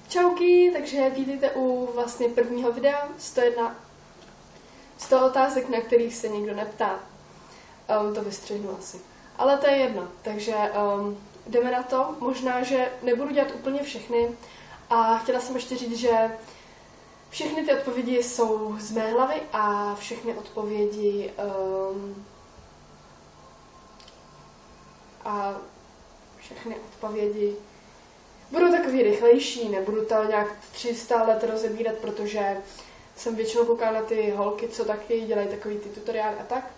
Čauky, takže vítejte u vlastně prvního videa, 100 otázek, na kterých se nikdo neptá. To vystřihnu asi. Ale to je jedno, takže jdeme na to. Možná, že nebudu dělat úplně všechny a chtěla jsem ještě říct, že všechny ty odpovědi jsou z mé hlavy a všechny odpovědi budou takový rychlejší, nebudu to nějak 300 let rozebírat, protože jsem většinou koukala na ty holky, co taky dělají takový ty tutoriály a tak.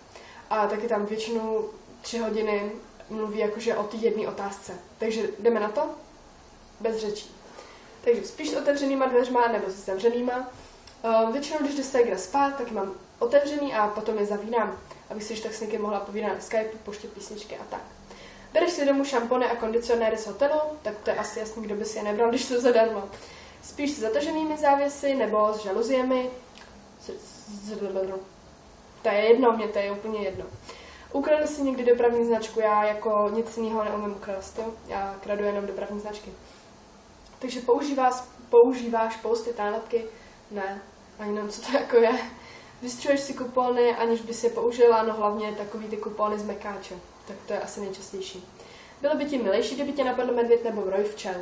A taky tam většinou 3 hodiny mluví jakože o té jedné otázce. Takže jdeme na to, bez řečí. Takže spíš s otevřenýma dveřma nebo se zavřenýma. Většinou, když jde Segra spát, tak mám otevřený a potom je zavírám, abych si tak s někým mohla povídat na Skype, poštět písničky a tak. Bereš si domů šampony a kondicionéry z hotelu, tak to je asi jasný, kdo by si je nebral, když to zadarmo. Spíš s zataženými závěsy nebo s žaluziemi. To je jedno, mě to je úplně jedno. Ukradl si někdy dopravní značku, já jako nic jiného neumím ukrást, jo? Já kradu jenom dopravní značky. Takže používáš pousty, nálepky? Ne, ani nevím, co to jako je. Vystřeluješ si kupony, aniž bys je použila, no hlavně takový ty kupony z mekáče. Tak to je asi nejčastější. Bylo by ti milejší, kdyby tě napadl medvěd nebo roj včel?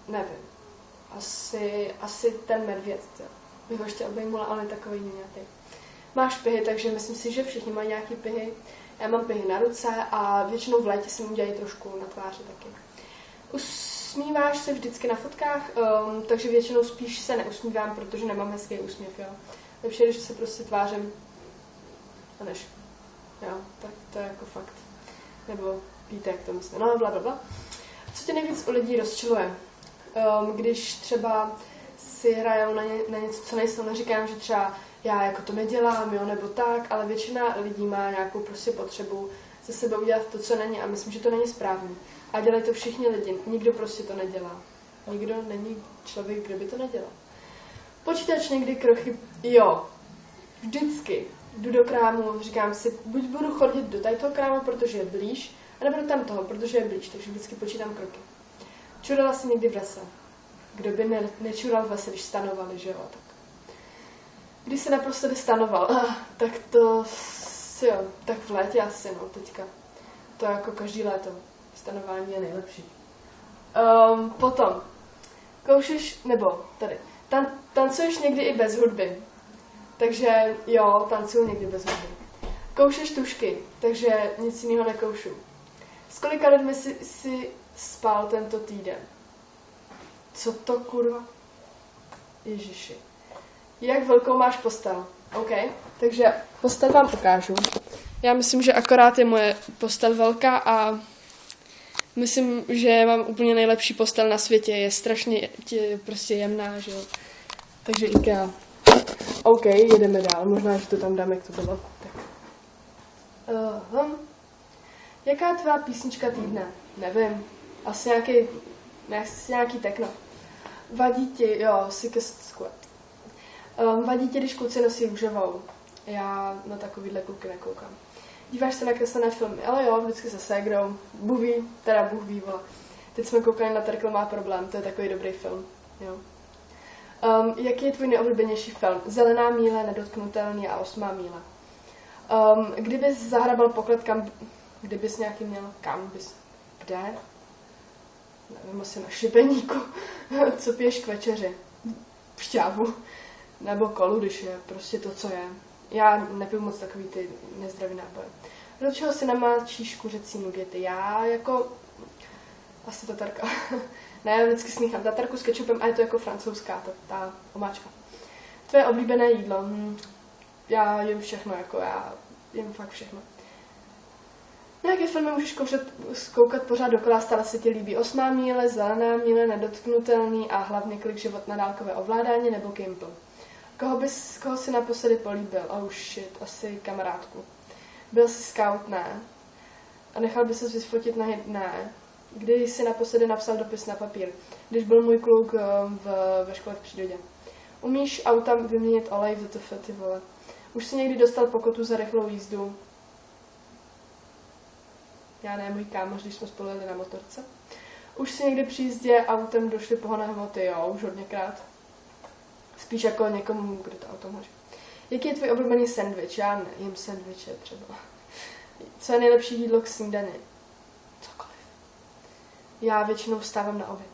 Nevím. Asi ten medvěd, jo. Bych ho ještě obejmula, ale takový nějaký. Máš pihy, takže myslím si, že všichni mají nějaký pihy. Já mám pihy na ruce a většinou v létě si mi udělají trošku na tváři taky. Usmíváš se vždycky na fotkách, takže většinou spíš se neusmívám, protože nemám hezký úsměv, jo. Lepší, když se prostě tvářím a než. Jo, tak to je jako fakt. Nebo víte, jak to myslím. No, blablabla. Co tě nejvíc u lidí rozčiluje? Když třeba si hrajou na něco, co nejsou, neříkám, že třeba já jako to nedělám, jo, nebo tak, ale většina lidí má nějakou prostě potřebu ze sebe udělat to, co není a myslím, že to není správný. A dělají to všichni lidi, nikdo prostě to nedělá. Nikdo není člověk, kdo by to nedělal. Počítač někdy krochy, jo, vždycky. Jdu do krámu, říkám si, buď budu chodit do toho krámu, protože je blíž, anebo do tam toho, protože je blíž, takže vždycky počítám kroky. Čurala si někdy v lese. Kdo by nečural v lese, když stanovali, že jo? Tak. Když se naposledy stanoval, tak to, jo, tak v létě asi, no, teďka. To je jako každý léto. Stanování je nejlepší. Potom, tancuješ někdy i bez hudby. Takže jo, tancuju někdy bez hudby. Koušeš tušky, takže nic jiného nekoušu. S kolika lidmi si spal tento týden? Co to kurva? Ježiši. Jak velkou máš postel? OK, takže postel vám ukážu. Já myslím, že akorát je moje postel velká a myslím, že mám úplně nejlepší postel na světě. Je strašně prostě jemná, že jo. Takže IKEA. OK, jedeme dál. Možná, že to tam dáme, jak to bylo. Tak. Jaká je tvá písnička týdne? Nevím. Asi nějaký techno. Vadí ti, jo, Sickest Squad. Vadí ti, když kluci nosí růžovou. Já na takovýhle kluky nekoukám. Díváš se na kreslené filmy, ale jo, vždycky se ségrou. Bůh ví, vole. Teď jsme koukali na Terkel má problém, to je takový dobrý film, jo. Jaký je tvůj nejoblíbenější film? Zelená míle, Nedotknutelný a 8. míle. Kdybys zahrabal poklad, kdybys nějaký měl, kde? Nevím, asi na šibeníku. Co piješ k večeři? Šťávu. Nebo kolu, když je prostě to, co je. Já nepiju moc takový ty nezdravý nápoje. Do čeho si namáčíš kuřecí nugety? Já jako asi tatarka. Ne, já vždycky smíchám tatarku s kečupem a je to jako francouzská, ta omáčka. Tvoje oblíbené jídlo? Já jim všechno, jako já jim fakt všechno. Na jaké filmy můžeš koukat pořád dokola, stále se ti líbí 8. míle, Zelená míle, Nedotknutelný a hlavně Klik život na dálkové ovládání nebo Gimple. Koho si naposledy políbil? Oh shit, asi kamarádku. Byl jsi scout? Ne. A nechal by se vyfotit na ne. Kdy jsi naposledy napsal dopis na papír? Když byl můj kluk ve škole v přírodě. Umíš auta vyměnit olej v ZTF, ty vole. Už jsi někdy dostal pokutu za rychlou jízdu? Já ne, můj kámoš, když jsme spolu jeli na motorce. Už si někdy při jízdě autem došly pohonné hmoty, jo, už hodněkrát. Spíš jako někomu, kdo to auto může. Jaký je tvůj oblíbený sendvič? Já nejím sendviče třeba. Co je nejlepší jídlo k snídani? Cokoliv. Já většinou vstávám na oběd.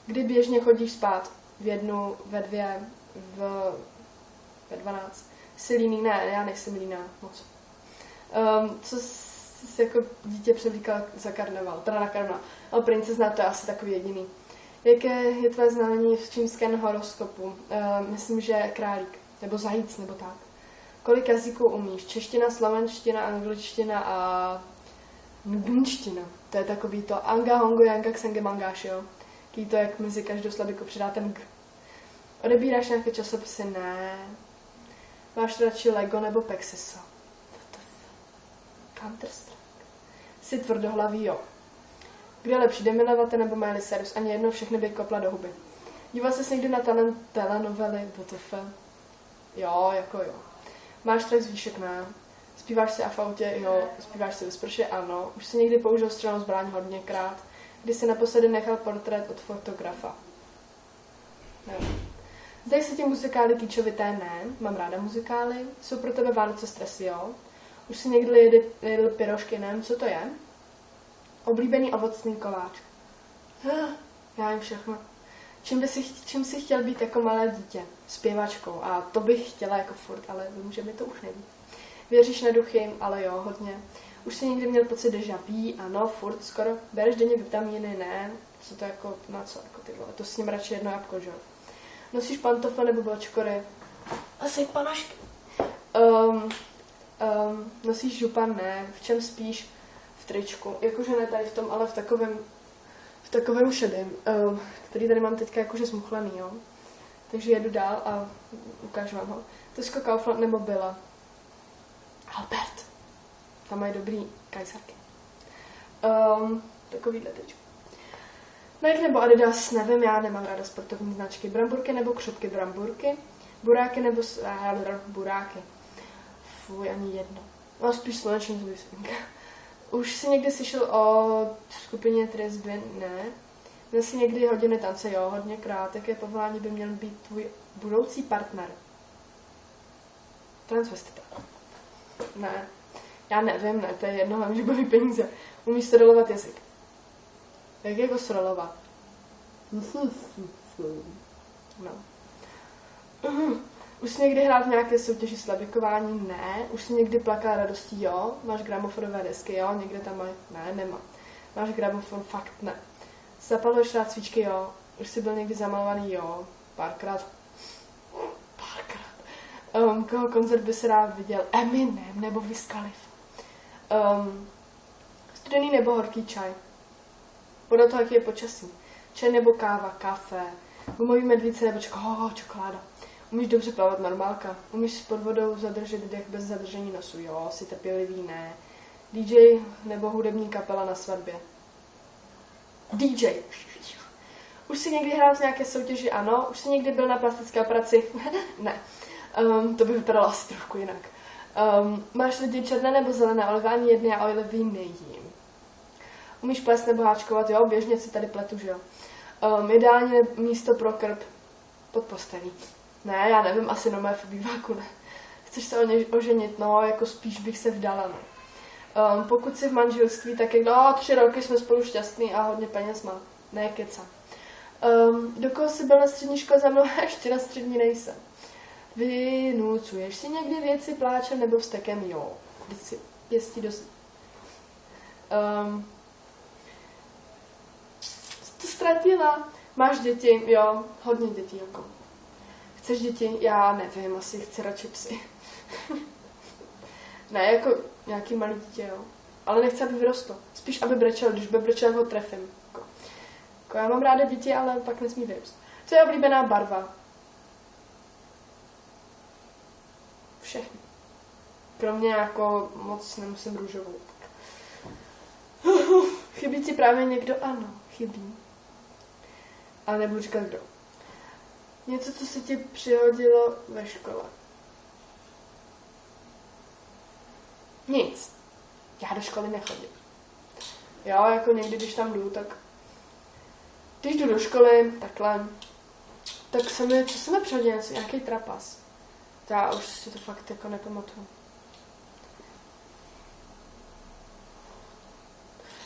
Kdy běžně chodíš spát? V 1, ve 2, ve 12. Jsi líný? Ne, já nejsem líná moc. Co jsi jako dítě převlíkala za karneval? Teda na karneval. Ale princezna, to je asi takový jediný. Jaké je tvé znamení v čínském horoskopu? Myslím, že králík. Nebo zajíc, nebo tak. Kolik jazyků umíš? Čeština, slovenština, angličtina a ngunština. To je takový to anga, hongo, yanga, ksenge, mangáš, jo? Ký to, jak mezi každou slabiku přidá ten g. Odebíráš nějaké časopisy? Ne. Máš radši Lego nebo Pexeso? Counter-Strike. Jsi tvrdohlavý, jo. Kde je lepší, Demi Lovato nebo Miley Cyrus? Ani jedno, všechny by kopla do huby. Díval jsi někdy na telenovely? WTF? Jo, jako jo. Máš strach z výšek? Ne. Zpíváš si a v autě? Jo. Zpíváš si ve sprše? Ano. Už jsi někdy použil střelnou zbraň hodněkrát? Kdy jsi naposledy nechal portrét od fotografa? Ne. Zdají se ti muzikály kýčovité? Ne. Mám ráda muzikály. Jsou pro tebe Vánoce stresy? Jo. Už jsi někdy jedl pyrošky? Ne. Co to je? Oblíbený ovocný koláč. Já jim všechno. Čím jsi chtěl být jako malé dítě? Zpěvačkou. A to bych chtěla jako furt, ale vím, že mi to už neví. Věříš na duchy? Ale jo, hodně. Už jsi někdy měl pocit déjà vu? Ano, furt, skoro. Bereš denně vitamíny? Ne. Co to jako, na co, jako ty vole? To s ním radši jedno jabko, že jo? Nosíš pantofle nebo bločkory? Asi panašky. Nosíš župan? Ne. V čem spíš? V tričku. Jakože ne tady v tom, ale v takovém šedém, který tady mám teďka jakože zmuchlený, jo. Takže jedu dál a ukážu vám ho. Tesco, Kaufland nebo Billa? Albert. Tam mají dobrý kajsarky. Takovýhle tričku. Nike nebo Adidas? Nevím, já nemám ráda sportovní značky. Bramburky nebo křupky? Bramburky. Buráky nebo buráky? Fuj, ani jedno. No spíš sluneční zubysvinka. Už jsi někdy slyšel o skupině Tresby? Ne. Měl jsi někdy hodiny tance? Jo, hodněkrát. Jaké povolání by měl být tvůj budoucí partner? Transvestita. Ne. Já nevím, ne, to je jedno, hlavně, že baví peníze. Umíš strolovat jazyk. Jak jako strolovat? No. Už jsi někdy hrál v nějaké soutěži slabikování? Ne. Už jsi někdy plakal radostí? Jo. Máš gramofonové desky? Jo. Někde tam mají? Ne, nemá. Máš gramofon? Fakt ne. Zapaluješ rád svíčky? Jo. Už jsi byl někdy zamalovaný? Jo. Párkrát. Koho koncert by se rád viděl? Eminem nebo Wiz Khalifa? Studený nebo horký čaj? Podle toho, jaký je počasí. Čaj nebo káva? Kafe. Gumový medvíce nebo čokoláda? Umíš dobře plavat? Normálka. Umíš pod vodou zadržet dech bez zadržení nosu? Jo. Jsi trpělivý? Ne. DJ nebo hudební kapela na svatbě? DJ. Už jsi někdy hrál v nějaké soutěži? Ano. Už jsi někdy byl na plastické operaci? Ne. To by vypadalo asi trošku jinak. Máš lidi černé nebo zelené olivy? Ani jedny, já olivy nejím. Umíš plést nebo háčkovat? Jo, běžně si tady pletu, že jo. Ideálně místo pro krb pod postelí. Ne, já nevím, asi na mé v obýváku ne. Chceš se oženit? No, jako spíš bych se vdala, no. Pokud jsi v manželství, tak jak 3 roky jsme spolu šťastný a hodně peněz má. Ne, keca. Do koho jsi byl na střední škole za mnou? Ještě na střední nejsem. Vynucuješ si někdy věci pláčem nebo vztekem? Jo. Když si pěstí dost. To ztratila. Máš děti? Jo, hodně dětí jako. Chceš děti? Já nevím, asi chci radši psy. Ne, jako nějaký malý dítě, jo. Ale nechci, aby vyrostl. Spíš, aby brečel, když by brečel, ho trefím. Jako já mám ráda děti, ale pak nesmí vyrůst. Co je oblíbená barva? Všechny. Pro mě jako moc nemusím růžovou. Chybí ti právě někdo? Ano, chybí. Ale nebudu říkat kdo. Něco, co se ti přihodilo ve škole. Nic. Já do školy nechodím. Jo, jako někdy, když tam jdu, tak když jdu do školy, takhle, tak co se mi přihodí něco, nějaký trapas. Já už si to fakt jako nepamatuju.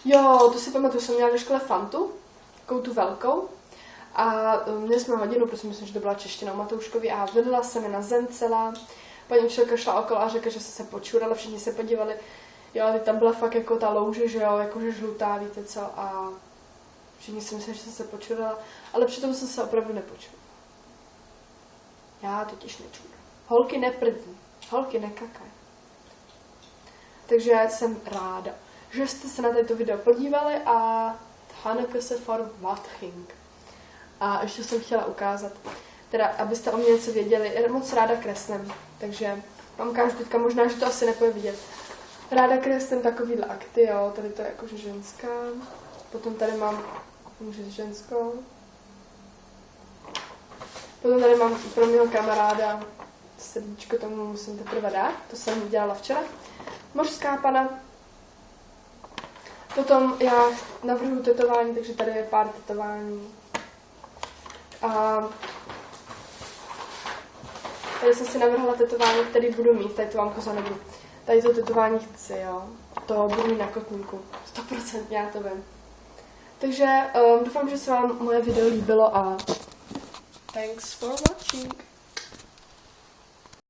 Jo, to si pamatuju, jsem měla ve škole Fantu, takovou tu velkou. A měli jsme hodinu, protože myslím, že to byla čeština u Matouškovi a vylila se mi na zem celá. Paní učitelka šla okolo a řekla, že se počurala, všichni se podívali. Jo, ale tam byla fakt jako ta louže, že jo, jakože žlutá, víte co, a všichni si mysleli, že jsem se počurala, ale přitom jsem se opravdu nepočurala. Já totiž nečurám. Holky neprdí, holky nekakají. Takže jsem ráda, že jste se na toto video podívali a Hanneke se for Watching. A ještě jsem chtěla ukázat, teda abyste o mě něco věděli, moc ráda kreslím, takže vám ukážu teďka, možná, že to asi nepůjde vidět. Ráda kreslím takovýhle akty, jo, tady to je jakože ženská, potom tady mám muže s ženskou, potom tady mám pro mého kamaráda srdíčko, tomu musím teprve dát, to jsem dělala včera, mořská pana. Potom já navrhuji tetování, takže tady je pár tetování. A tady jsem si navrhla tetování, který budu mít, tady to vám koza nebudu. Tady to tetování chci, jo. To budu mít na kotníku. 100% já to vím. Takže doufám, že se vám moje video líbilo a thanks for watching.